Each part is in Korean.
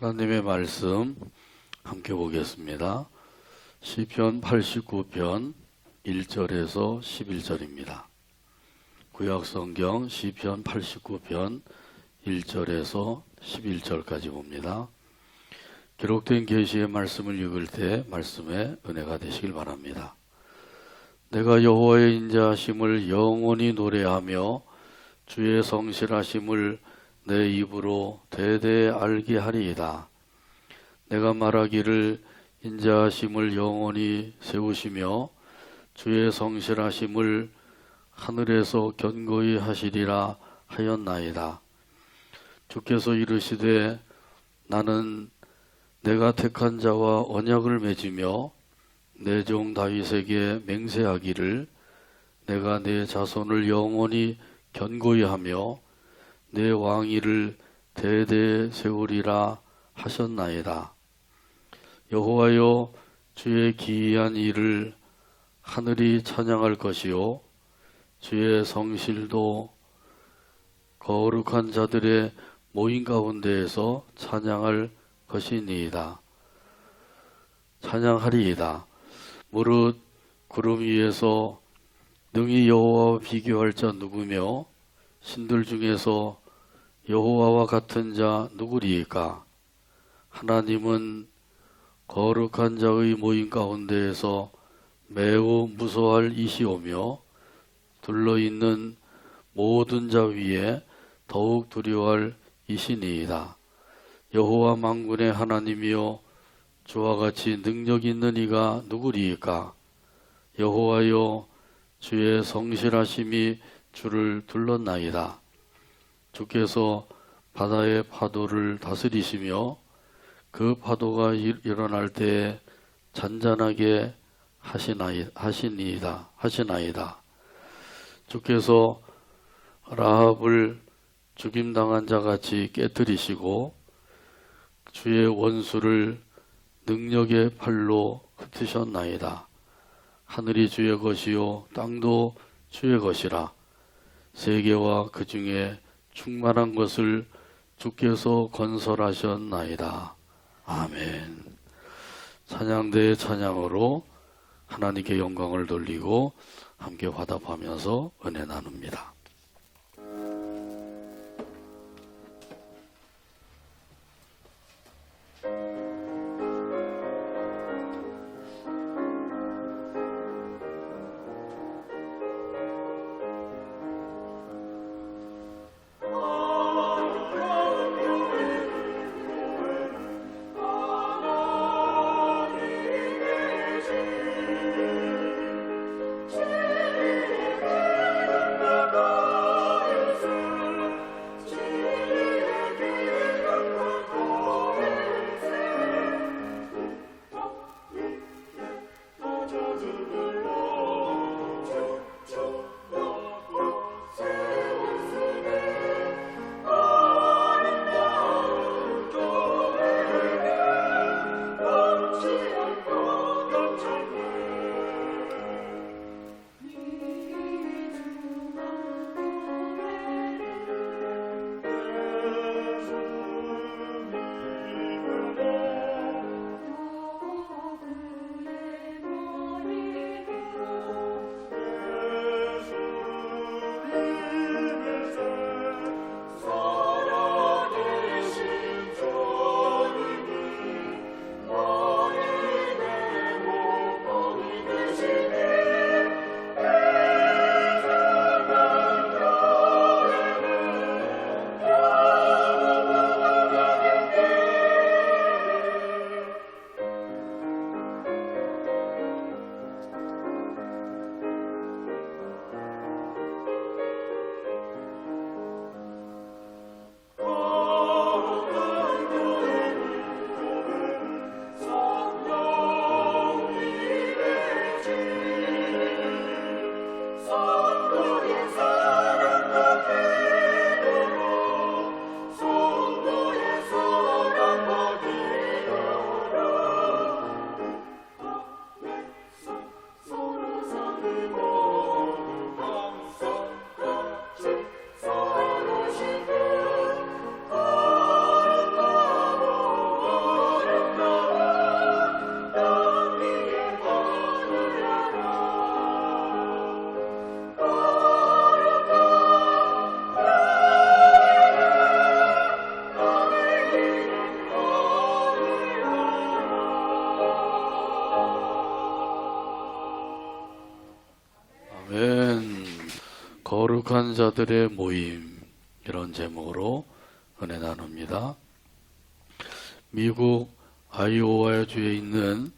하나님의 말씀 함께 보겠습니다. 시편 89편 1절에서 11절입니다. 구약성경 시편 89편 1절에서 11절까지 봅니다. 기록된 계시의 말씀을 읽을 때 말씀에 은혜가 되시길 바랍니다. 내가 여호와의 인자하심을 영원히 노래하며 주의 성실하심을 내 입으로 대대 알게 하리이다. 내가 말하기를 인자하심을 영원히 세우시며 주의 성실하심을 하늘에서 견고히 하시리라 하였나이다. 주께서 이르시되 나는 내가 택한 자와 언약을 맺으며 내 종 다윗에게 맹세하기를 내가 내 자손을 영원히 견고히 하며 내 왕위를 대대 세우리라 하셨나이다. 여호와여, 주의 기이한 일을 하늘이 찬양할 것이요 주의 성실도 거룩한 자들의 모임 가운데에서 찬양할 것이니이다. 찬양하리이다. 무릇 구름 위에서 능히 여호와와 비교할 자 누구며 신들 중에서 여호와와 같은 자 누구리이까? 하나님은 거룩한 자의 모임 가운데에서 매우 무서워할 이시오며 둘러있는 모든 자 위에 더욱 두려워할 이시니이다. 여호와 만군의 하나님이여, 주와 같이 능력 있는 이가 누구리이까? 여호와여, 주의 성실하심이 주를 둘렀나이다. 주께서 바다의 파도를 다스리시며 그 파도가 일어날 때에 잔잔하게 하시나이다. 주께서 라합을 죽임당한 자같이 깨뜨리시고 주의 원수를 능력의 팔로 흩으셨나이다. 하늘이 주의 것이요 땅도 주의 것이라. 세계와 그 중에 충만한 것을 주께서 건설하셨나이다. 아멘. 찬양대의 찬양으로 하나님께 영광을 돌리고 함께 화답하면서 은혜 나눕니다. 주의 거룩한 자들의 모임, 이런 제목으로 은혜 나눕니다. 미국 아이오와주에 있는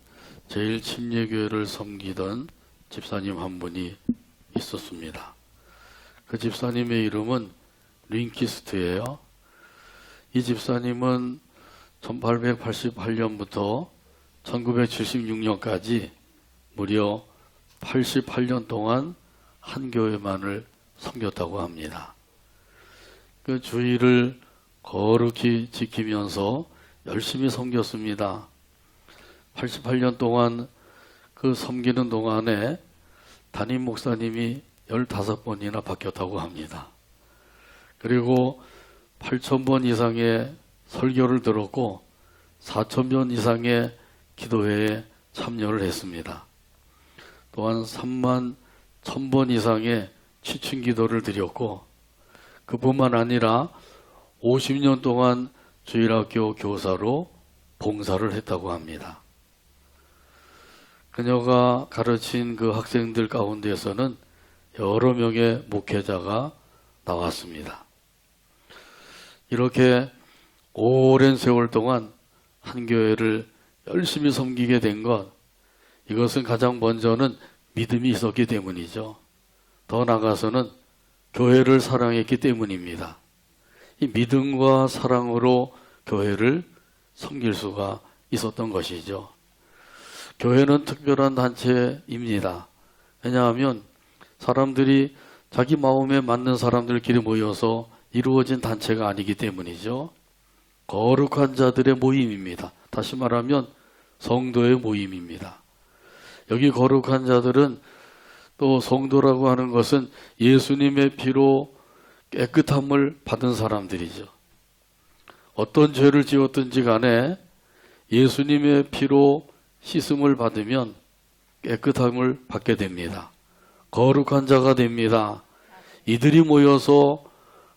제일 침례교회를 섬기던 집사님 한 분이 있었습니다. 그 집사님의 이름은 링키스트예요. 이 집사님은 1888년부터 1976년까지 무려 88년 동안 한 교회만을 섬겼다고 합니다. 그 주의를 거룩히 지키면서 열심히 섬겼습니다. 88년 동안 그 섬기는 동안에 담임 목사님이 15번이나 바뀌었다고 합니다. 그리고 8,000번 이상의 설교를 들었고 4,000번 이상의 기도회에 참여를 했습니다. 또한 31,000번 이상의 취침 기도를 드렸고 그뿐만 아니라 50년 동안 주일학교 교사로 봉사를 했다고 합니다. 그녀가 가르친 그 학생들 가운데에서는 여러 명의 목회자가 나왔습니다. 이렇게 오랜 세월 동안 한 교회를 열심히 섬기게 된 것, 이것은 가장 먼저는 믿음이 있었기 때문이죠. 더 나아가서는 교회를 사랑했기 때문입니다. 이 믿음과 사랑으로 교회를 섬길 수가 있었던 것이죠. 교회는 특별한 단체입니다. 왜냐하면 사람들이 자기 마음에 맞는 사람들끼리 모여서 이루어진 단체가 아니기 때문이죠. 거룩한 자들의 모임입니다. 다시 말하면 성도의 모임입니다. 여기 거룩한 자들은 또 성도라고 하는 것은 예수님의 피로 깨끗함을 받은 사람들이죠. 어떤 죄를 지었든지 간에 예수님의 피로 씻음을 받으면 깨끗함을 받게 됩니다. 거룩한 자가 됩니다. 이들이 모여서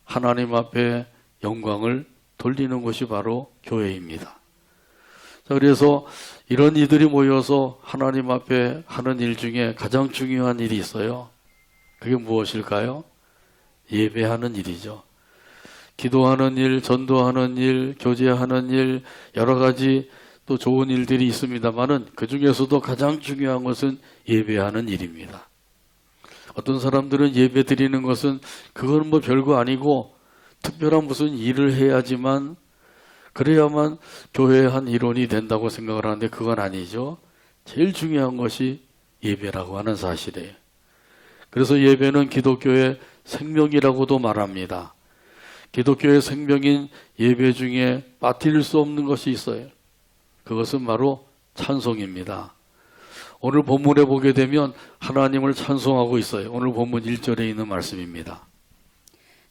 하나님 앞에 영광을 돌리는 것이 바로 교회입니다. 자, 그래서 이런 이들이 모여서 하나님 앞에 하는 일 중에 가장 중요한 일이 있어요. 그게 무엇일까요? 예배하는 일이죠. 기도하는 일, 전도하는 일, 교제하는 일, 여러 가지 또 좋은 일들이 있습니다만은 그 중에서도 가장 중요한 것은 예배하는 일입니다. 어떤 사람들은 예배 드리는 것은 그건 뭐 별거 아니고 특별한 무슨 일을 해야지만 그래야만 교회의 한 일원이 된다고 생각을 하는데 그건 아니죠. 제일 중요한 것이 예배라고 하는 사실이에요. 그래서 예배는 기독교의 생명이라고도 말합니다. 기독교의 생명인 예배 중에 빠뜨릴 수 없는 것이 있어요. 그것은 바로 찬송입니다. 오늘 본문에 보게 되면 하나님을 찬송하고 있어요. 오늘 본문 1절에 있는 말씀입니다.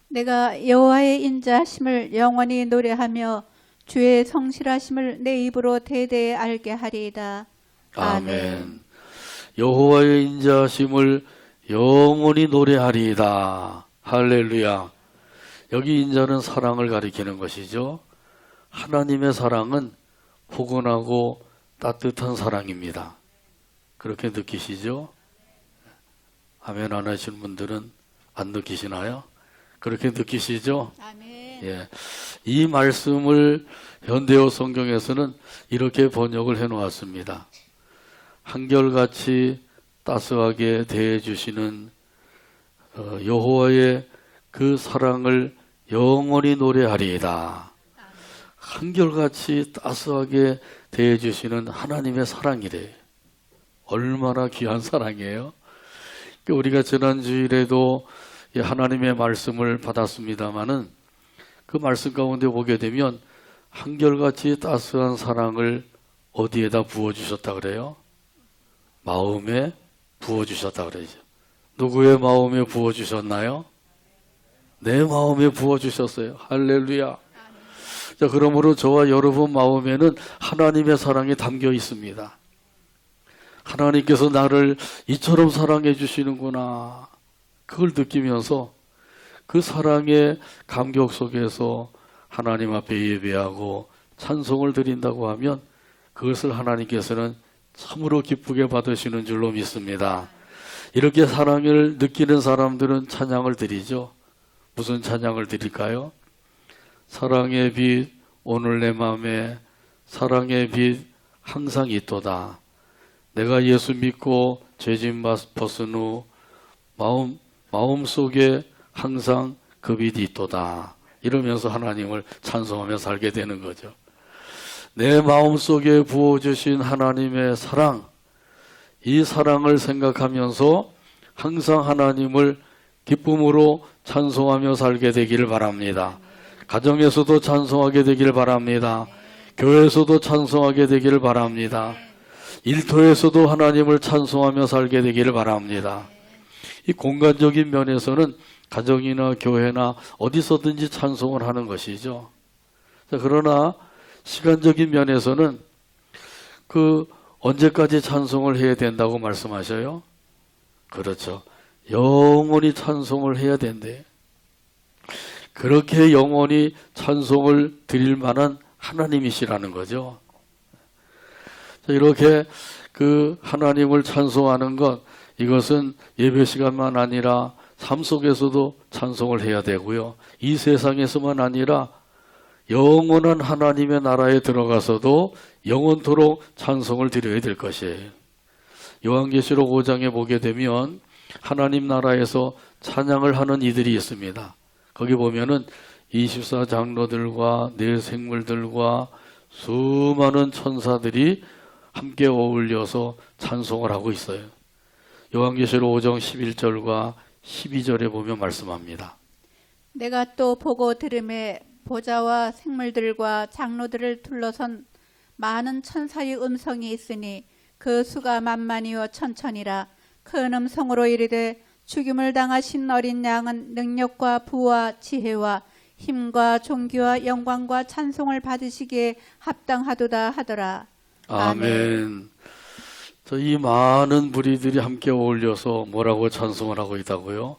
내가 여호와의 인자하심을 영원히 노래하며 주의 성실하심을 내 입으로 대대에 알게 하리이다. 아멘. 여호와의 인자하심을 영원히 노래하리이다. 할렐루야. 여기 인자는 사랑을 가리키는 것이죠. 하나님의 사랑은 포근하고 따뜻한 사랑입니다. 그렇게 느끼시죠? 아멘 안 하시는 분들은 안 느끼시나요? 그렇게 느끼시죠? 아멘. 예. 이 말씀을 현대어 성경에서는 이렇게 번역을 해 놓았습니다. 한결같이 따스하게 대해 주시는 여호와의 그 사랑을 영원히 노래하리이다. 한결같이 따스하게 대해 주시는 하나님의 사랑이래. 얼마나 귀한 사랑이에요. 우리가 지난 주일에도 하나님의 말씀을 받았습니다마는 그 말씀 가운데 보게 되면 한결같이 따스한 사랑을 어디에다 부어주셨다 그래요? 마음에 부어주셨다 그러죠. 누구의 마음에 부어주셨나요? 내 마음에 부어주셨어요. 할렐루야. 자, 그러므로 저와 여러분 마음에는 하나님의 사랑이 담겨 있습니다. 하나님께서 나를 이처럼 사랑해 주시는구나. 그걸 느끼면서 그 사랑의 감격 속에서 하나님 앞에 예배하고 찬송을 드린다고 하면 그것을 하나님께서는 참으로 기쁘게 받으시는 줄로 믿습니다. 이렇게 사랑을 느끼는 사람들은 찬양을 드리죠. 무슨 찬양을 드릴까요? 사랑의 빛 오늘 내 맘에 사랑의 빛 항상 있도다. 내가 예수 믿고 죄짐 벗은 후 마음속에 항상 그 빛이 있도다. 이러면서 하나님을 찬송하며 살게 되는 거죠. 내 마음속에 부어주신 하나님의 사랑, 이 사랑을 생각하면서 항상 하나님을 기쁨으로 찬송하며 살게 되기를 바랍니다. 가정에서도 찬송하게 되기를 바랍니다. 교회에서도 찬송하게 되기를 바랍니다. 일터에서도 하나님을 찬송하며 살게 되기를 바랍니다. 이 공간적인 면에서는 가정이나 교회나 어디서든지 찬송을 하는 것이죠. 그러나 시간적인 면에서는 언제까지 찬송을 해야 된다고 말씀하셔요? 그렇죠. 영원히 찬송을 해야 된대. 그렇게 영원히 찬송을 드릴 만한 하나님이시라는 거죠. 이렇게 하나님을 찬송하는 것, 이것은 예배 시간만 아니라 삶 속에서도 찬송을 해야 되고요. 이 세상에서만 아니라 영원한 하나님의 나라에 들어가서도 영원토록 찬송을 드려야 될 것이에요. 요한계시록 5장에 보게 되면 하나님 나라에서 찬양을 하는 이들이 있습니다. 거기 보면은 24장로들과 네 생물들과 수많은 천사들이 함께 어울려서 찬송을 하고 있어요. 요한계시록 5장 11절과 12절에 보면 말씀합니다. 내가 또 보고 들음에 보좌와 생물들과 장로들을 둘러선 많은 천사의 음성이 있으니 그 수가 만만이요 천천이라. 큰 음성으로 이르되 죽임을 당하신 어린 양은 능력과 부와 지혜와 힘과 존귀와 영광과 찬송을 받으시기에 합당하도다 하더라. 아멘. 이 많은 무리들이 함께 어울려서 뭐라고 찬송을 하고 있다고요?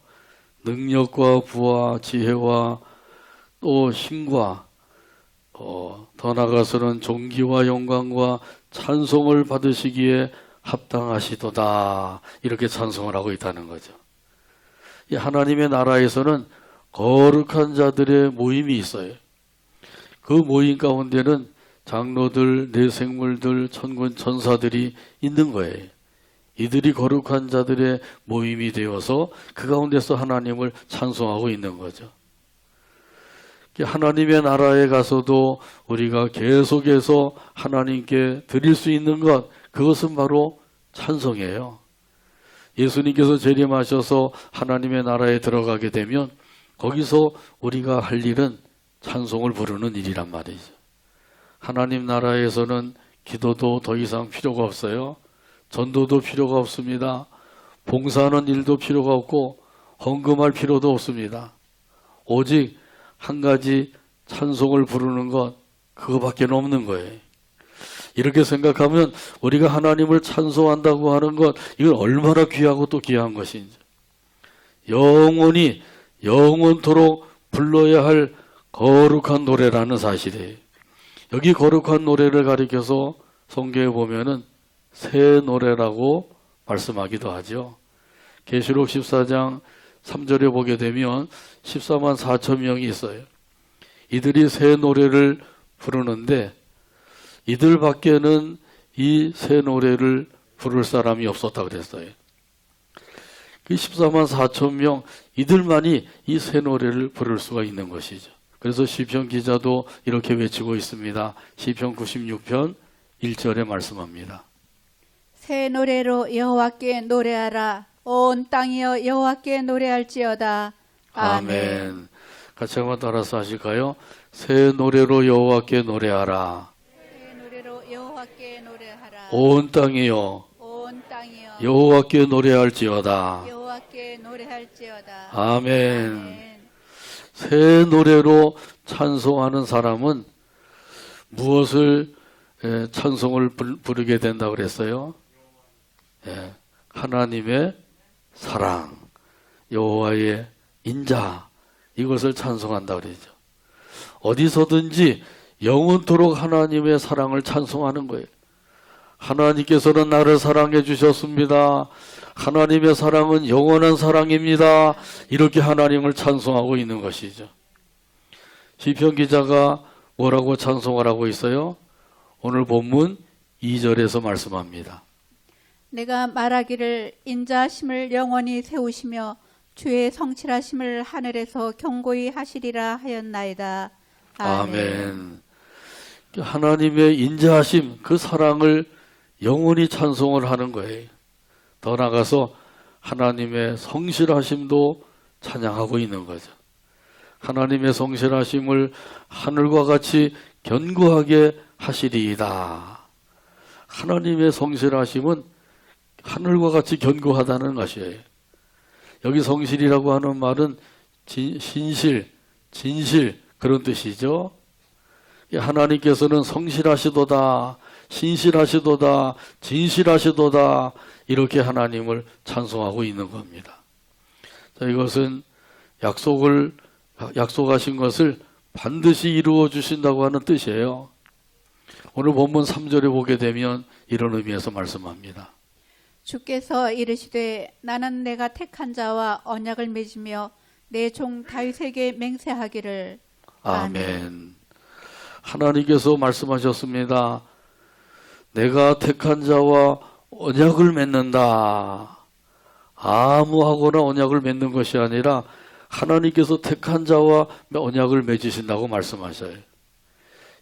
능력과 부와 지혜와 또 힘과 더 나아가서는 존귀와 영광과 찬송을 받으시기에 합당하시도다. 이렇게 찬송을 하고 있다는 거죠. 이 하나님의 나라에서는 거룩한 자들의 모임이 있어요. 그 모임 가운데는 장로들, 내생물들, 천군 천사들이 있는 거예요. 이들이 거룩한 자들의 모임이 되어서 그 가운데서 하나님을 찬송하고 있는 거죠. 하나님의 나라에 가서도 우리가 계속해서 하나님께 드릴 수 있는 것, 그것은 바로 찬송이에요. 예수님께서 재림하셔서 하나님의 나라에 들어가게 되면 거기서 우리가 할 일은 찬송을 부르는 일이란 말이죠. 하나님 나라에서는 기도도 더 이상 필요가 없어요. 전도도 필요가 없습니다. 봉사하는 일도 필요가 없고 헌금할 필요도 없습니다. 오직 한 가지 찬송을 부르는 것, 그거밖에 없는 거예요. 이렇게 생각하면 우리가 하나님을 찬송한다고 하는 것, 이건 얼마나 귀하고 또 귀한 것인지, 영원히 영원토록 불러야 할 거룩한 노래라는 사실이에요. 여기 거룩한 노래를 가리켜서 성경에 보면은 새 노래라고 말씀하기도 하죠. 계시록 14장 3절에 보게 되면 14만 4천 명이 있어요. 이들이 새 노래를 부르는데 이들 밖에는 이 새 노래를 부를 사람이 없었다 그랬어요. 그 14만 4천 명, 이들만이 이 새 노래를 부를 수가 있는 것이죠. 그래서 시편 기자도 이렇게 외치고 있습니다. 시편 96편 1절에 말씀합니다. 새 노래로 여호와께 노래하라. 온 땅이여 여호와께 노래할지어다. 아멘. 같이 한번 따라서 하실까요? 새 노래로 여호와께 노래하라. 새 노래로 여호와께 노래하라. 온 땅이여 온 땅이여 여호와께 노래할지어다. 여호와께 노래할지어다. 아멘. 아멘. 새 노래로 찬송하는 사람은 무엇을 찬송을 부르게 된다고 그랬어요? 하나님의 사랑, 여호와의 인자, 이것을 찬송한다고 그러죠. 어디서든지 영원토록 하나님의 사랑을 찬송하는 거예요. 하나님께서는 나를 사랑해 주셨습니다. 하나님의 사랑은 영원한 사랑입니다. 이렇게 하나님을 찬송하고 있는 것이죠. 시편 기자가 뭐라고 찬송을 하고 있어요? 오늘 본문 2절에서 말씀합니다. 내가 말하기를 인자하심을 영원히 세우시며 주의 성실하심을 하늘에서 경고히 하시리라 하였나이다. 아멘. 하나님의 인자하심, 그 사랑을 영원히 찬송을 하는 거예요. 더 나아가서 하나님의 성실하심도 찬양하고 있는 거죠. 하나님의 성실하심을 하늘과 같이 견고하게 하시리이다. 하나님의 성실하심은 하늘과 같이 견고하다는 것이에요. 여기 성실이라고 하는 말은 신실, 진실 그런 뜻이죠. 하나님께서는 성실하시도다, 신실하시도다, 진실하시도다 이렇게 하나님을 찬송하고 있는 겁니다. 자, 이것은 약속하신 것을 반드시 이루어 주신다고 하는 뜻이에요. 오늘 본문 3절에 보게 되면 이런 의미에서 말씀합니다. 주께서 이르시되 나는 내가 택한 자와 언약을 맺으며 내 종 다윗에게 맹세하기를. 아멘. 하나님께서 말씀하셨습니다. 내가 택한 자와 언약을 맺는다. 아무하거나 언약을 맺는 것이 아니라 하나님께서 택한 자와 언약을 맺으신다고 말씀하셔요.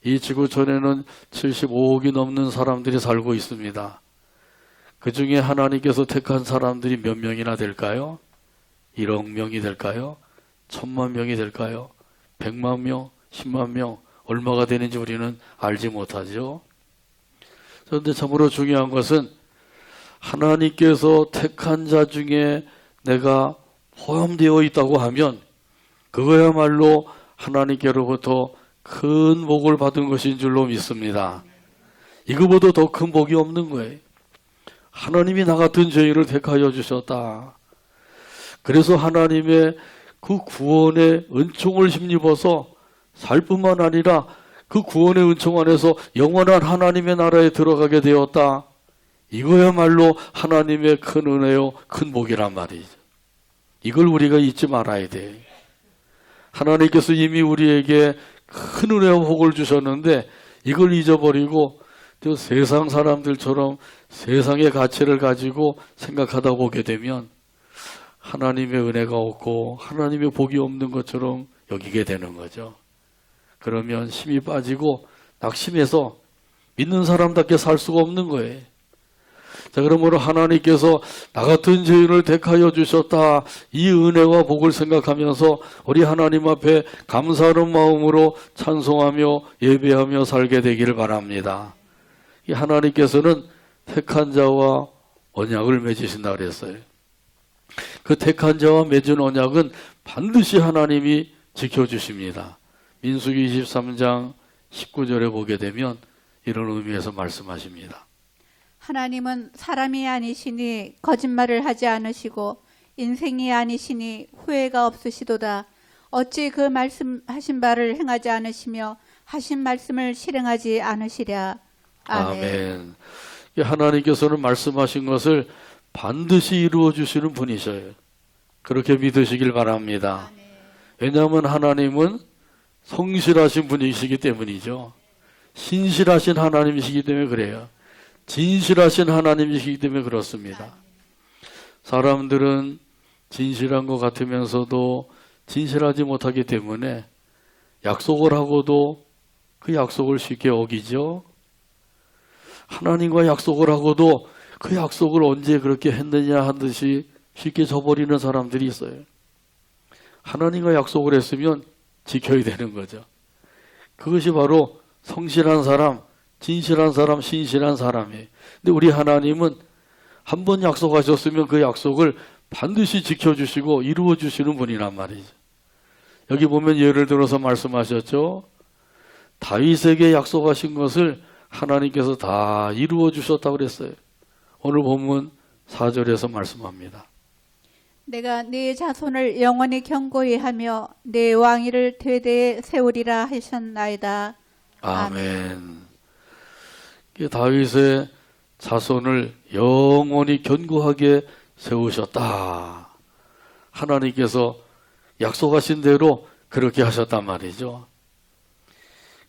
이 지구촌에는 75억이 넘는 사람들이 살고 있습니다. 그 중에 하나님께서 택한 사람들이 몇 명이나 될까요? 1억 명이 될까요? 1000만 명이 될까요? 100만 명, 10만 명, 얼마가 되는지 우리는 알지 못하죠. 그런데 참으로 중요한 것은 하나님께서 택한 자 중에 내가 포함되어 있다고 하면 그거야말로 하나님께로부터 큰 복을 받은 것인 줄로 믿습니다. 이거보다 더 큰 복이 없는 거예요. 하나님이 나 같은 죄인을 택하여 주셨다. 그래서 하나님의 그 구원의 은총을 힘입어서 살 뿐만 아니라 그 구원의 은총 안에서 영원한 하나님의 나라에 들어가게 되었다. 이거야말로 하나님의 큰 은혜요, 큰 복이란 말이죠. 이걸 우리가 잊지 말아야 돼. 하나님께서 이미 우리에게 큰 은혜와 복을 주셨는데 이걸 잊어버리고 또 세상 사람들처럼 세상의 가치를 가지고 생각하다 보게 되면 하나님의 은혜가 없고 하나님의 복이 없는 것처럼 여기게 되는 거죠. 그러면 힘이 빠지고 낙심해서 믿는 사람답게 살 수가 없는 거예요. 자, 그러므로 하나님께서 나 같은 죄인을 택하여 주셨다. 이 은혜와 복을 생각하면서 우리 하나님 앞에 감사하는 마음으로 찬송하며 예배하며 살게 되기를 바랍니다. 이 하나님께서는 택한 자와 언약을 맺으신다 그랬어요. 그 택한 자와 맺은 언약은 반드시 하나님이 지켜주십니다. 민수기 23장 19절에 보게 되면 이런 의미에서 말씀하십니다. 하나님은 사람이 아니시니 거짓말을 하지 않으시고 인생이 아니시니 후회가 없으시도다. 어찌 그 말씀하신 바를 행하지 않으시며 하신 말씀을 실행하지 않으시랴. 아멘. 하나님께서는 말씀하신 것을 반드시 이루어 주시는 분이셔요. 그렇게 믿으시길 바랍니다. 왜냐하면 하나님은 성실하신 분이시기 때문이죠. 신실하신 하나님이시기 때문에 그래요. 진실하신 하나님이시기 때문에 그렇습니다. 사람들은 진실한 것 같으면서도 진실하지 못하기 때문에 약속을 하고도 그 약속을 쉽게 어기죠. 하나님과 약속을 하고도 그 약속을 언제 그렇게 했느냐 한 듯이 쉽게 저버리는 사람들이 있어요. 하나님과 약속을 했으면 지켜야 되는 거죠. 그것이 바로 성실한 사람, 진실한 사람, 신실한 사람이에요. 근데 우리 하나님은 한 번 약속하셨으면 그 약속을 반드시 지켜주시고 이루어주시는 분이란 말이죠. 여기 보면 예를 들어서 말씀하셨죠. 다윗에게 약속하신 것을 하나님께서 다 이루어주셨다고 그랬어요. 오늘 본문 4절에서 말씀합니다. 내가 네 자손을 영원히 경고히 하며 네 왕위를 대대에 세우리라 하셨나이다. 아멘. 다윗의 자손을 영원히 견고하게 세우셨다. 하나님께서 약속하신 대로 그렇게 하셨단 말이죠.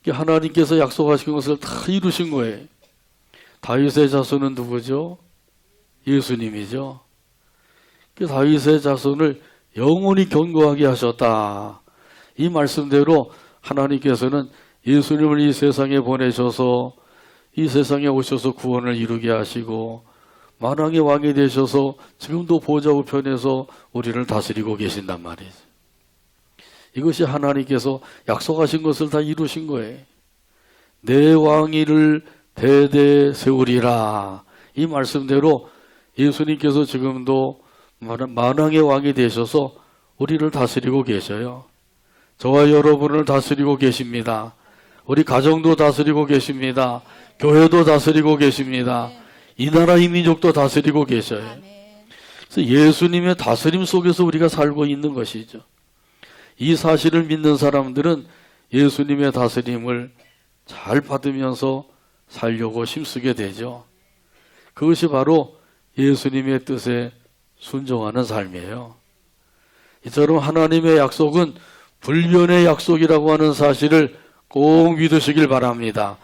하나님께서 약속하신 것을 다 이루신 거예요. 다윗의 자손은 누구죠? 예수님이죠. 다윗의 자손을 영원히 견고하게 하셨다. 이 말씀대로 하나님께서는 예수님을 이 세상에 보내셔서 이 세상에 오셔서 구원을 이루게 하시고 만왕의 왕이 되셔서 지금도 보좌 우편에서 우리를 다스리고 계신단 말이죠. 이것이 하나님께서 약속하신 것을 다 이루신 거예요. 내 왕위를 대대 세우리라. 이 말씀대로 예수님께서 지금도 만왕의 왕이 되셔서 우리를 다스리고 계셔요. 저와 여러분을 다스리고 계십니다. 우리 가정도 다스리고 계십니다. 교회도 다스리고 계십니다. 이 나라 이 민족도 다스리고 계셔요. 그래서 예수님의 다스림 속에서 우리가 살고 있는 것이죠. 이 사실을 믿는 사람들은 예수님의 다스림을 잘 받으면서 살려고 힘쓰게 되죠. 그것이 바로 예수님의 뜻에 순종하는 삶이에요. 이처럼 하나님의 약속은 불변의 약속이라고 하는 사실을 꼭 믿으시길 바랍니다.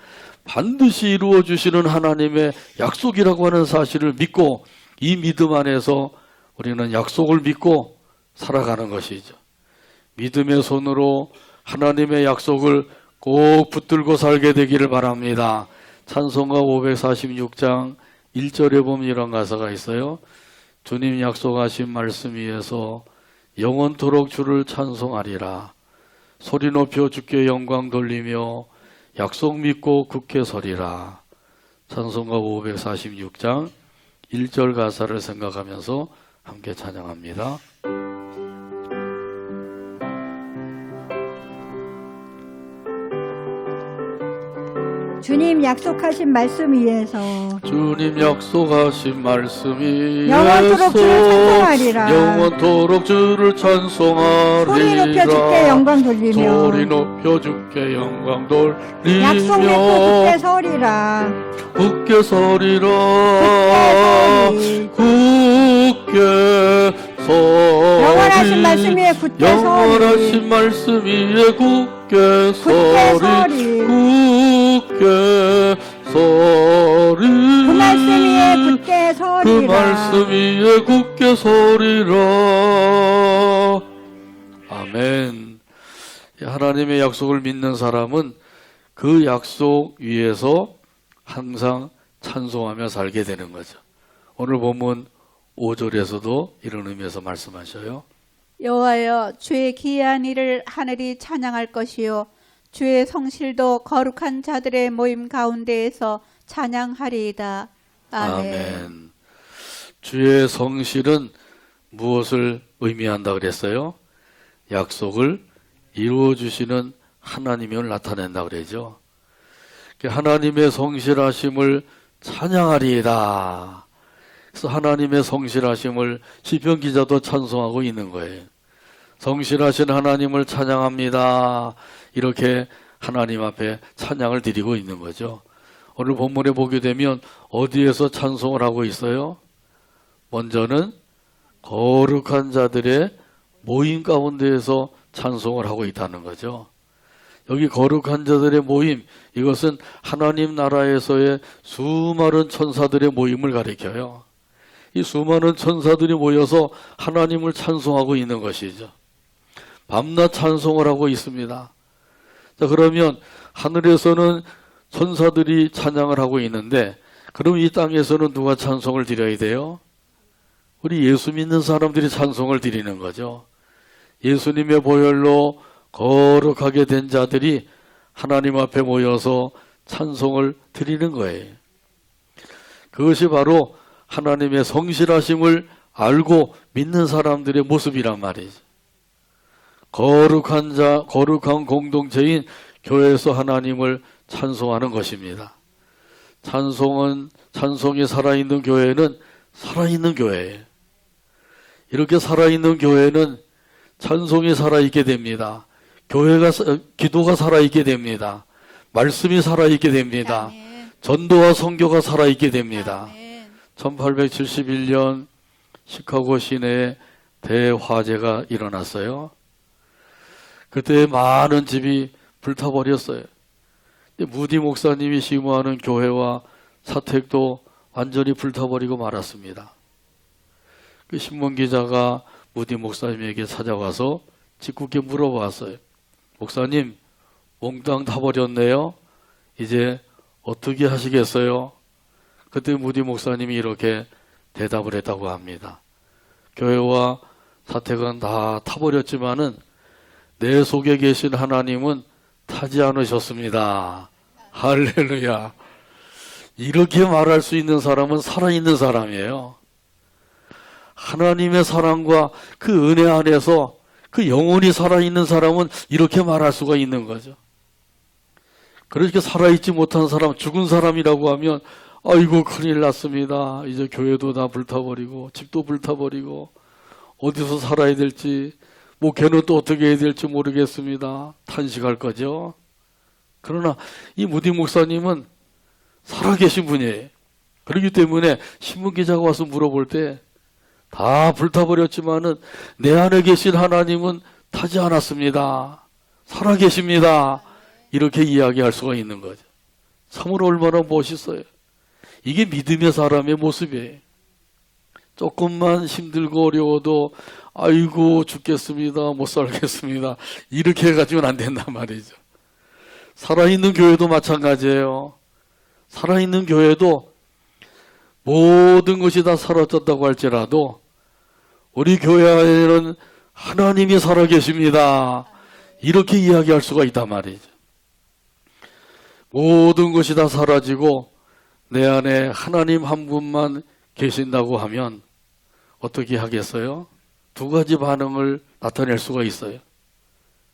반드시 이루어 주시는 하나님의 약속이라고 하는 사실을 믿고 이 믿음 안에서 우리는 약속을 믿고 살아가는 것이죠. 믿음의 손으로 하나님의 약속을 꼭 붙들고 살게 되기를 바랍니다. 찬송가 546장 1절에 보면 이런 가사가 있어요. 주님 약속하신 말씀 위에서 영원토록 주를 찬송하리라. 소리 높여 주께 영광 돌리며 약속 믿고 굳게 서리라. 찬송가 546장 1절 가사를 생각하면서 함께 찬양합니다. 주님 약속하신 말씀 위에서 주님 약속하신 말씀 위에서 영원토록 주를 찬송하리라. 영원토록 주를 찬송하리라. 소리 높여 주께 영광 돌리며 소리 높여 주께 영광 돌리며 약속 믿고 굳게 서리라. 굳게 서리라. 굳게 서리. 영원하신 말씀 위에 굳게 영원하신 서리. 말씀 위에 굳게 서리. 굳게 서리. 그 말씀 위에 굳게 그 서리라. 말씀 위에 굳게 서리라. 아멘. 하나님의 약속을 믿는 사람은 그 약속 위에서 항상 찬송하며 살게 되는 거죠. 오늘 본문 5절에서도 이런 의미에서 말씀하셔요. 여호와여 주의 기이한 일을 하늘이 찬양할 것이요 주의 성실도 거룩한 자들의 모임 가운데에서 찬양하리이다. 아멘. 아멘. 주의 성실은 무엇을 의미한다 그랬어요? 약속을 이루어 주시는 하나님을 나타낸다 그러죠. 하나님의 성실하심을 찬양하리이다. 그래서 하나님의 성실하심을 시편 기자도 찬송하고 있는 거예요. 성실하신 하나님을 찬양합니다. 이렇게 하나님 앞에 찬양을 드리고 있는 거죠. 오늘 본문에 보게 되면 어디에서 찬송을 하고 있어요? 먼저는 거룩한 자들의 모임 가운데에서 찬송을 하고 있다는 거죠. 여기 거룩한 자들의 모임, 이것은 하나님 나라에서의 수많은 천사들의 모임을 가리켜요. 이 수많은 천사들이 모여서 하나님을 찬송하고 있는 것이죠. 밤낮 찬송을 하고 있습니다. 자, 그러면 하늘에서는 천사들이 찬양을 하고 있는데, 그럼 이 땅에서는 누가 찬송을 드려야 돼요? 우리 예수 믿는 사람들이 찬송을 드리는 거죠. 예수님의 보혈로 거룩하게 된 자들이 하나님 앞에 모여서 찬송을 드리는 거예요. 그것이 바로 하나님의 성실하심을 알고 믿는 사람들의 모습이란 말이죠. 거룩한 자, 거룩한 공동체인 교회에서 하나님을 찬송하는 것입니다. 찬송이 살아있는 교회는 살아있는 교회예요. 이렇게 살아있는 교회는 찬송이 살아있게 됩니다. 기도가 살아있게 됩니다. 말씀이 살아있게 됩니다. 전도와 선교가 살아있게 됩니다. 아멘. 1871년 시카고 시내에 대화재가 일어났어요. 그때 많은 집이 불타버렸어요. 무디 목사님이 심호하는 교회와 사택도 완전히 불타버리고 말았습니다. 그 신문기자가 무디 목사님에게 찾아와서 짓궂게 물어봤어요. 목사님, 몽땅 타버렸네요. 이제 어떻게 하시겠어요? 그때 무디 목사님이 이렇게 대답을 했다고 합니다. 교회와 사택은 다 타버렸지만은 내 속에 계신 하나님은 타지 않으셨습니다. 할렐루야. 이렇게 말할 수 있는 사람은 살아있는 사람이에요. 하나님의 사랑과 그 은혜 안에서 그 영혼이 살아있는 사람은 이렇게 말할 수가 있는 거죠. 그렇게 살아있지 못한 사람, 죽은 사람이라고 하면 아이고 큰일 났습니다. 이제 교회도 다 불타버리고 집도 불타버리고 어디서 살아야 될지 걔는 또 어떻게 해야 될지 모르겠습니다. 탄식할 거죠. 그러나 이 무디 목사님은 살아계신 분이에요. 그렇기 때문에 신문기자가 와서 물어볼 때 다 불타버렸지만은 내 안에 계신 하나님은 타지 않았습니다. 살아계십니다. 이렇게 이야기할 수가 있는 거죠. 참으로 얼마나 멋있어요. 이게 믿음의 사람의 모습이에요. 조금만 힘들고 어려워도 아이고 죽겠습니다. 못 살겠습니다. 이렇게 해가지고는 안 된단 말이죠. 살아있는 교회도 마찬가지예요. 살아있는 교회도 모든 것이 다 사라졌다고 할지라도 우리 교회 안에는 하나님이 살아계십니다. 이렇게 이야기할 수가 있단 말이죠. 모든 것이 다 사라지고 내 안에 하나님 한 분만 계신다고 하면 어떻게 하겠어요? 두 가지 반응을 나타낼 수가 있어요.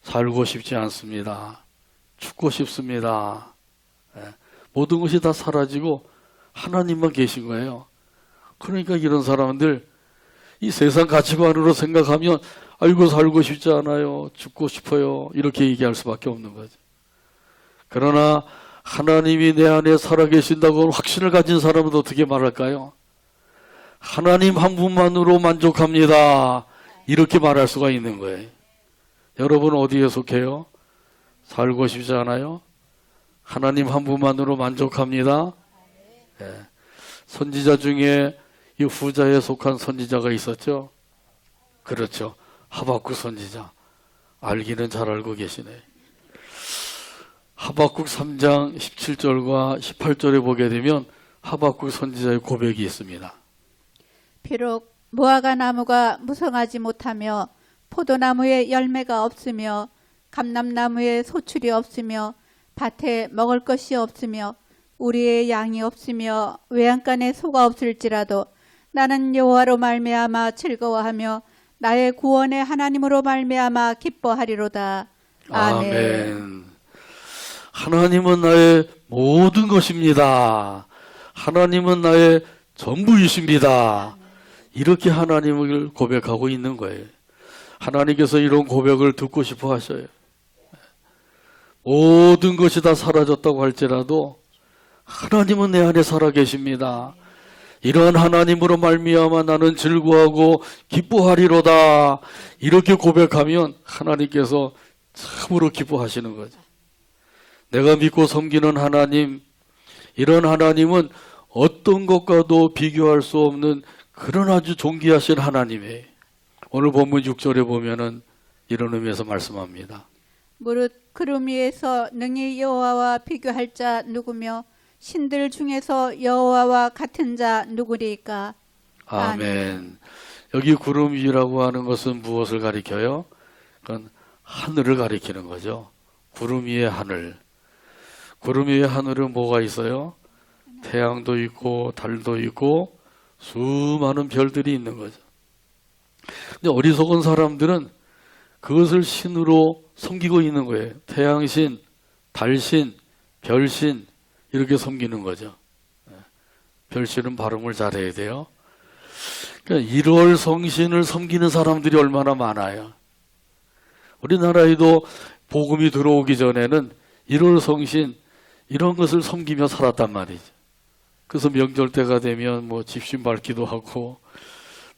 살고 싶지 않습니다. 죽고 싶습니다. 모든 것이 다 사라지고 하나님만 계신 거예요. 그러니까 이런 사람들 이 세상 가치관으로 생각하면 아이고 살고 싶지 않아요. 죽고 싶어요. 이렇게 얘기할 수밖에 없는 거죠. 그러나 하나님이 내 안에 살아계신다고 확신을 가진 사람은 어떻게 말할까요? 하나님 한 분만으로 만족합니다. 이렇게 말할 수가 있는 거예요. 여러분 어디에 속해요? 살고 싶지 않아요? 하나님 한 분만으로 만족합니다. 네. 선지자 중에 이 후자에 속한 선지자가 있었죠. 그렇죠. 하박국 선지자. 알기는 잘 알고 계시네. 하박국 3장 17절과 18절에 보게 되면 하박국 선지자의 고백이 있습니다. 비록 무화과 나무가 무성하지 못하며 포도나무에 열매가 없으며 감람나무에 소출이 없으며 밭에 먹을 것이 없으며 우리의 양이 없으며 외양간에 소가 없을지라도 나는 여호와로 말미암아 즐거워하며 나의 구원의 하나님으로 말미암아 기뻐하리로다. 아멘. 아멘. 하나님은 나의 모든 것입니다. 하나님은 나의 전부이십니다. 이렇게 하나님을 고백하고 있는 거예요. 하나님께서 이런 고백을 듣고 싶어 하셔요. 모든 것이 다 사라졌다고 할지라도 하나님은 내 안에 살아계십니다. 이러한 하나님으로 말미암아 나는 즐거워하고 기뻐하리로다. 이렇게 고백하면 하나님께서 참으로 기뻐하시는 거죠. 내가 믿고 섬기는 하나님, 이런 하나님은 어떤 것과도 비교할 수 없는 그런 아주 존귀하신 하나님이에요. 오늘 본문 6절에 보면은 이런 의미에서 말씀합니다. 무릇 구름 위에서 능히 여호와와 비교할 자 누구며 신들 중에서 여호와와 같은 자 누구리까? 아멘. 여기 구름 위라고 하는 것은 무엇을 가리켜요? 그건 하늘을 가리키는 거죠. 구름 위의 하늘. 구름 위의 하늘은 뭐가 있어요? 태양도 있고 달도 있고 수많은 별들이 있는 거죠. 근데 어리석은 사람들은 그것을 신으로 섬기고 있는 거예요. 태양신, 달신, 별신 이렇게 섬기는 거죠. 별신은 발음을 잘해야 돼요. 그러니까 1월 성신을 섬기는 사람들이 얼마나 많아요. 우리나라에도 복음이 들어오기 전에는 1월 성신 이런 것을 섬기며 살았단 말이죠. 그래서 명절 때가 되면 뭐 집신 밟기도 하고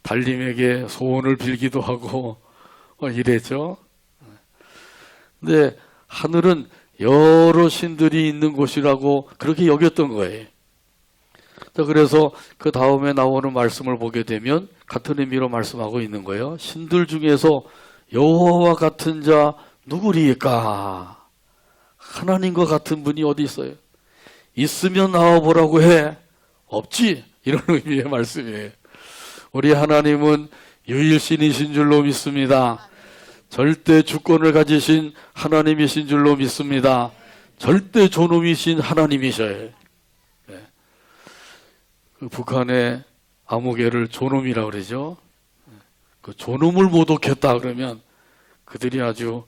달님에게 소원을 빌기도 하고 이랬죠. 근데 하늘은 여러 신들이 있는 곳이라고 그렇게 여겼던 거예요. 자, 그래서 그 다음에 나오는 말씀을 보게 되면 같은 의미로 말씀하고 있는 거예요. 신들 중에서 여호와와 같은 자 누구리까? 하나님과 같은 분이 어디 있어요? 있으면 나와보라고 해. 없지? 이런 의미의 말씀이에요. 우리 하나님은 유일신이신 줄로 믿습니다. 절대 주권을 가지신 하나님이신 줄로 믿습니다. 절대 존엄이신 하나님이셔요. 네. 그 북한의 아무개를 존엄이라고 그러죠. 그 존엄을 모독했다 그러면 그들이 아주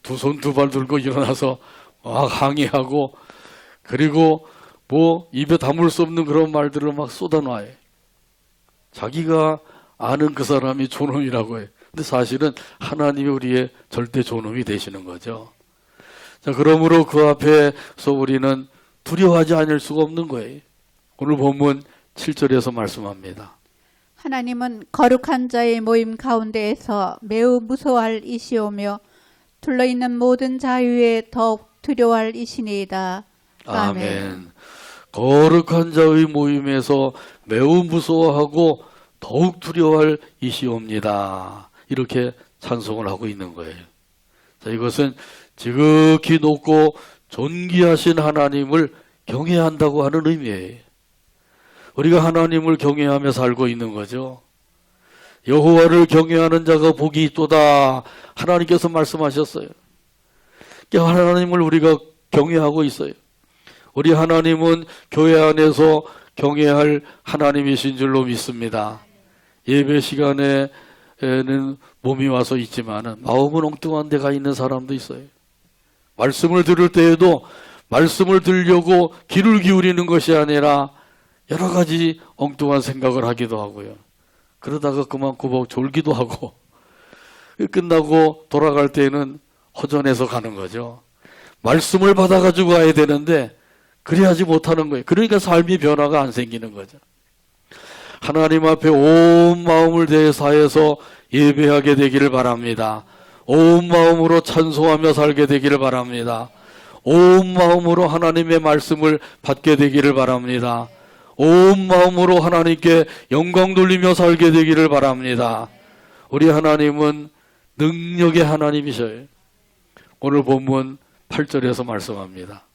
두 손 두 발 들고 일어나서 막 항의하고, 그리고 뭐 입에 담을 수 없는 그런 말들을 막 쏟아놔요. 자기가 아는 그 사람이 존엄이라고 해요. 근데 사실은 하나님이 우리의 절대 존엄이 되시는 거죠. 자, 그러므로 그 앞에서 우리는 두려워하지 않을 수가 없는 거예요. 오늘 본문 7절에서 말씀합니다. 하나님은 거룩한 자의 모임 가운데에서 매우 무서워할 이시오며 둘러있는 모든 자유에 더욱 두려워할 이시니이다. 아멘. 거룩한 자의 모임에서 매우 무서워하고 더욱 두려워할 이시옵니다. 이렇게 찬송을 하고 있는 거예요. 자, 이것은 지극히 높고 존귀하신 하나님을 경외한다고 하는 의미예요. 우리가 하나님을 경외하며 살고 있는 거죠. 여호와를 경외하는 자가 복이 있도다. 하나님께서 말씀하셨어요. 하나님을 우리가 경외하고 있어요. 우리 하나님은 교회 안에서 경외할 하나님이신 줄로 믿습니다. 예배 시간에는 몸이 와서 있지만 마음은 엉뚱한 데가 있는 사람도 있어요. 말씀을 들을 때에도 말씀을 들으려고 귀를 기울이는 것이 아니라 여러 가지 엉뚱한 생각을 하기도 하고요. 그러다가 그만 꾸벅 졸기도 하고, 끝나고 돌아갈 때는 허전해서 가는 거죠. 말씀을 받아가지고 가야 되는데 그래야지 못하는 거예요. 그러니까 삶이 변화가 안 생기는 거죠. 하나님 앞에 온 마음을 다해서 예배하게 되기를 바랍니다. 온 마음으로 찬송하며 살게 되기를 바랍니다. 온 마음으로 하나님의 말씀을 받게 되기를 바랍니다. 온 마음으로 하나님께 영광 돌리며 살게 되기를 바랍니다. 우리 하나님은 능력의 하나님이셔요. 오늘 본문 8절에서 말씀합니다.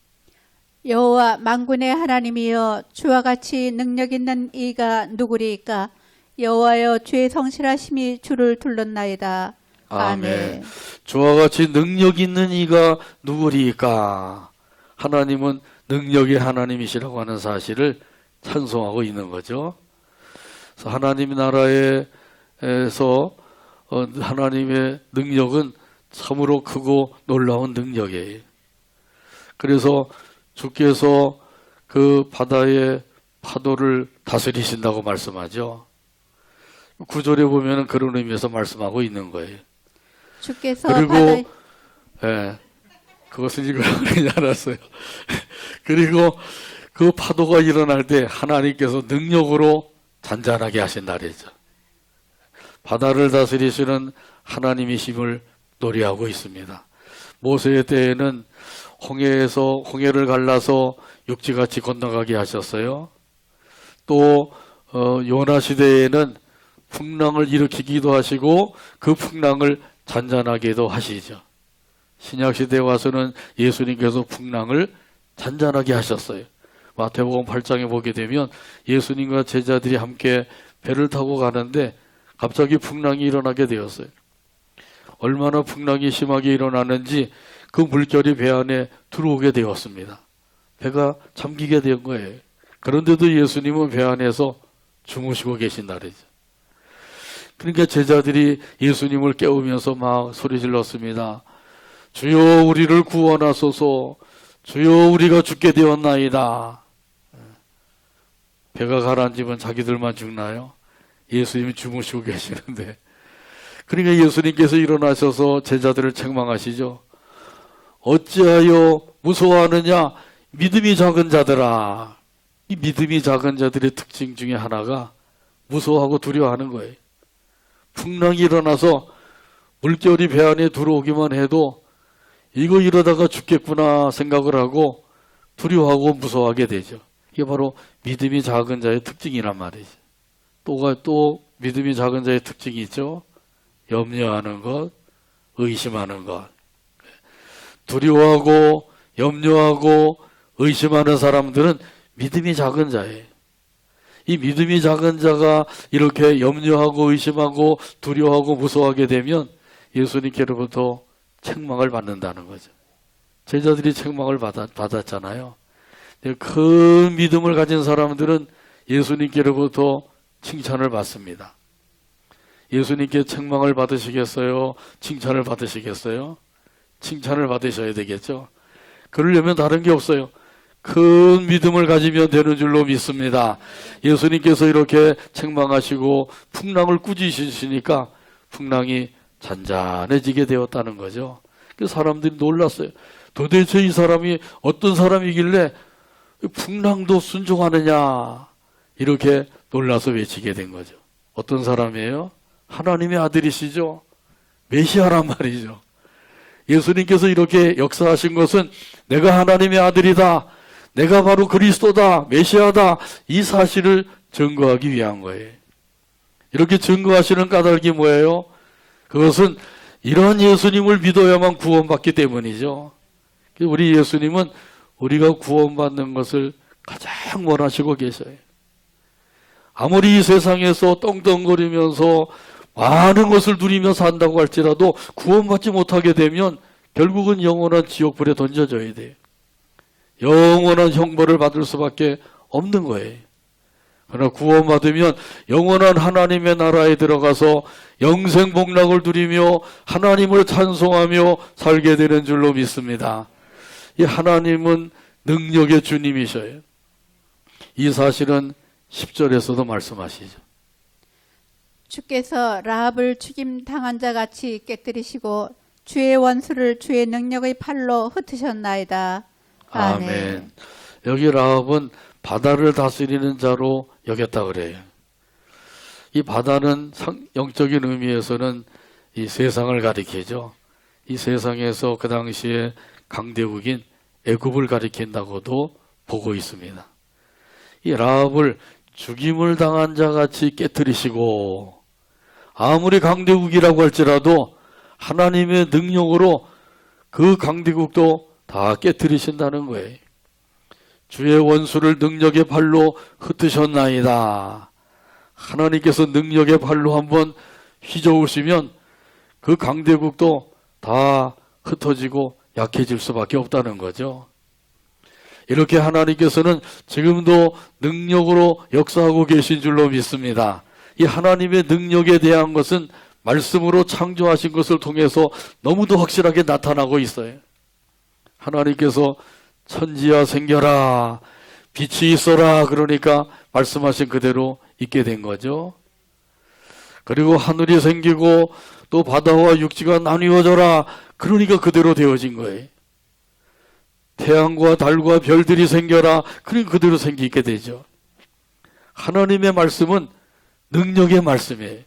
여호와 만군의 하나님이여 주와 같이 능력 있는 이가 누구리까? 여호와여 주의 성실하심이 주를 둘렀나이다. 아멘. 주와 같이 능력 있는 이가 누구리까? 하나님은 능력의 하나님이시라고 하는 사실을 찬송하고 있는 거죠. 그래서 하나님 나라에서 하나님의 능력은 참으로 크고 놀라운 능력이에요. 그래서 주께서 그 바다의 파도를 다스리신다고 말씀하죠. 9절에 보면 그런 의미에서 말씀하고 있는 거예요. 주께서 그리고 바다에 그것은 읽으려고 알았어요. 그리고 그 파도가 일어날 때 하나님께서 능력으로 잔잔하게 하신다 그랬죠. 바다를 다스리시는 하나님이심을 노래하고 있습니다. 모세의 때에는 홍해를 갈라서 육지같이 건너가게 하셨어요. 또 요나 시대에는 풍랑을 일으키기도 하시고 그 풍랑을 잔잔하게도 하시죠. 신약 시대에 와서는 예수님께서 풍랑을 잔잔하게 하셨어요. 마태복음 8장에 보게 되면 예수님과 제자들이 함께 배를 타고 가는데 갑자기 풍랑이 일어나게 되었어요. 얼마나 풍랑이 심하게 일어나는지 그 물결이 배 안에 들어오게 되었습니다. 배가 잠기게 된 거예요. 그런데도 예수님은 배 안에서 주무시고 계신다 그러죠. 그러니까 제자들이 예수님을 깨우면서 막 소리 질렀습니다. 주여 우리를 구원하소서. 주여 우리가 죽게 되었나이다. 배가 가라앉으면 자기들만 죽나요? 예수님이 주무시고 계시는데. 그러니까 예수님께서 일어나셔서 제자들을 책망하시죠. 어찌하여 무서워하느냐? 믿음이 작은 자들아. 이 믿음이 작은 자들의 특징 중에 하나가 무서워하고 두려워하는 거예요. 풍랑이 일어나서 물결이 배 안에 들어오기만 해도 이거 이러다가 죽겠구나 생각을 하고 두려워하고 무서워하게 되죠. 이게 바로 믿음이 작은 자의 특징이란 말이죠. 또 믿음이 작은 자의 특징이 있죠. 염려하는 것, 의심하는 것. 두려워하고 염려하고 의심하는 사람들은 믿음이 작은 자예요. 이 믿음이 작은 자가 이렇게 염려하고 의심하고 두려워하고 무서워하게 되면 예수님께로부터 책망을 받는다는 거죠. 제자들이 책망을 받았잖아요. 큰 믿음을 가진 사람들은 예수님께로부터 칭찬을 받습니다. 예수님께 책망을 받으시겠어요? 칭찬을 받으시겠어요? 칭찬을 받으셔야 되겠죠. 그러려면 다른 게 없어요. 큰 믿음을 가지면 되는 줄로 믿습니다. 예수님께서 이렇게 책망하시고 풍랑을 꾸짖으시니까 풍랑이 잔잔해지게 되었다는 거죠. 그 사람들이 놀랐어요. 도대체 이 사람이 어떤 사람이길래 풍랑도 순종하느냐, 이렇게 놀라서 외치게 된 거죠. 어떤 사람이에요? 하나님의 아들이시죠. 메시아란 말이죠. 예수님께서 이렇게 역사하신 것은 내가 하나님의 아들이다, 내가 바로 그리스도다, 메시아다, 이 사실을 증거하기 위한 거예요. 이렇게 증거하시는 까닭이 뭐예요? 그것은 이런 예수님을 믿어야만 구원받기 때문이죠. 우리 예수님은 우리가 구원받는 것을 가장 원하시고 계셔요. 아무리 이 세상에서 떵떵거리면서 많은 것을 누리며 산다고 할지라도 구원받지 못하게 되면 결국은 영원한 지옥불에 던져져야 돼요. 영원한 형벌을 받을 수밖에 없는 거예요. 그러나 구원받으면 영원한 하나님의 나라에 들어가서 영생복락을 누리며 하나님을 찬송하며 살게 되는 줄로 믿습니다. 이 하나님은 능력의 주님이셔요. 이 사실은 10절에서도 말씀하시죠. 주께서 라합을 죽임 당한 자 같이 깨뜨리시고 주의 원수를 주의 능력의 팔로 흩으셨나이다. 아멘. 여기 라합은 바다를 다스리는 자로 여겼다 그래요. 이 바다는 영적인 의미에서는 이 세상을 가리키죠. 이 세상에서 그 당시에 강대국인 애굽을 가리킨다고도 보고 있습니다. 이 라합을 죽임을 당한 자 같이 깨뜨리시고, 아무리 강대국이라고 할지라도 하나님의 능력으로 그 강대국도 다 깨뜨리신다는 거예요. 주의 원수를 능력의 팔로 흩으셨나이다. 하나님께서 능력의 팔로 한번 휘저으시면 그 강대국도 다 흩어지고 약해질 수밖에 없다는 거죠. 이렇게 하나님께서는 지금도 능력으로 역사하고 계신 줄로 믿습니다. 이 하나님의 능력에 대한 것은 말씀으로 창조하신 것을 통해서 너무도 확실하게 나타나고 있어요. 하나님께서 천지야 생겨라, 빛이 있어라, 그러니까 말씀하신 그대로 있게 된 거죠. 그리고 하늘이 생기고 또 바다와 육지가 나뉘어져라, 그러니까 그대로 되어진 거예요. 태양과 달과 별들이 생겨라, 그러니까 그대로 생기게 되죠. 하나님의 말씀은 능력의 말씀이에요.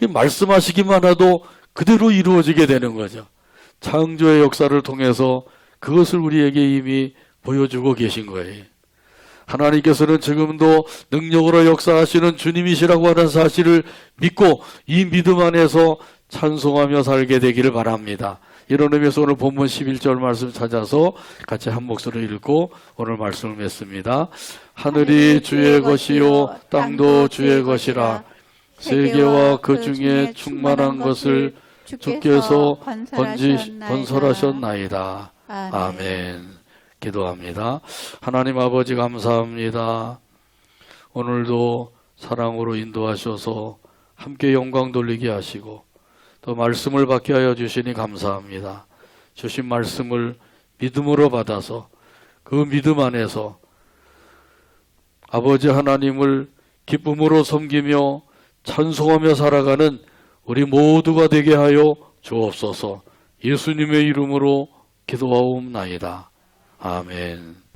말씀하시기만 해도 그대로 이루어지게 되는 거죠. 창조의 역사를 통해서 그것을 우리에게 이미 보여주고 계신 거예요. 하나님께서는 지금도 능력으로 역사하시는 주님이시라고 하는 사실을 믿고 이 믿음 안에서 찬송하며 살게 되기를 바랍니다. 이런 의미에서 오늘 본문 11절 말씀 찾아서 같이 한 목소리로 읽고 오늘 말씀을 맺습니다. 하늘이 주의 것이요 땅도 주의 것이라. 세계와 그 중에 충만한 것을 주께서 건설하셨나이다. 아멘. 기도합니다. 하나님 아버지 감사합니다. 오늘도 사랑으로 인도하셔서 함께 영광 돌리게 하시고 또 말씀을 받게 하여 주시니 감사합니다. 주신 말씀을 믿음으로 받아서 그 믿음 안에서 아버지 하나님을 기쁨으로 섬기며 찬송하며 살아가는 우리 모두가 되게 하여 주옵소서. 예수님의 이름으로 기도하옵나이다. 아멘.